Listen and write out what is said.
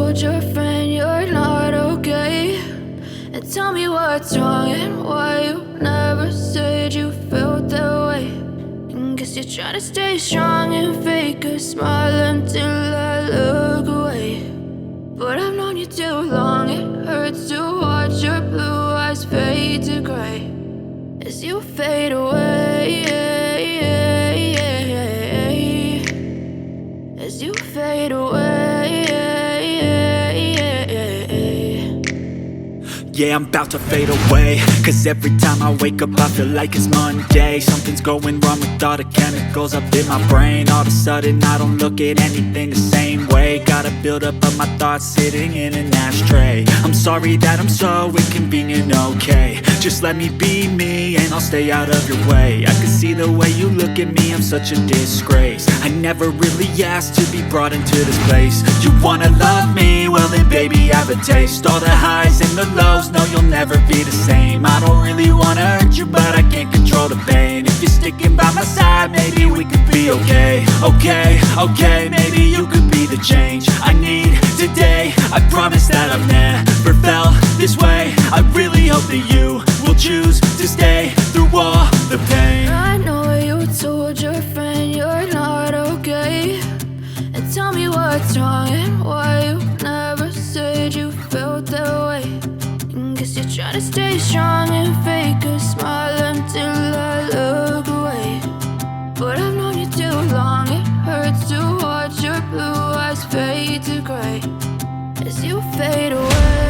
told your friend you're not okay, and tell me what's wrong and why you never said you felt that way. And guess you're trying to stay strong and fake a smile until I look away. But I've known you too long, it hurts to watch your blue eyes fade to gray as you fade away, as you fade away. Yeah, I'm about to fade away, cause every time I wake up I feel like it's Monday. Something's going wrong with all the chemicals up in my brain. All of a sudden I don't look at anything the same way. Got a build up of my thoughts sitting in an ashtray. I'm sorry that I'm so inconvenient, okay. Just let me be me and I'll stay out of your way. I can see the way you look at me, I'm such a disgrace. I never really asked to be brought into this place. You wanna love me? Well then baby, have a taste. All the highs and the lows, no, you'll never be the same. I don't really wanna hurt you, but I can't control the pain. If you're sticking by my side, maybe we could be okay. Okay, maybe you could be the change I need today. I promise that I've never felt this way. I really hope that you will choose to stay through all the pain. I know you told your friend you're not okay, and tell me what's wrong and why you never said you felt that way. And guess you're trying to stay strong and fake a smile until I look away. But I've known you too long, it hurts to watch your blue eyes fade to gray as you fade away.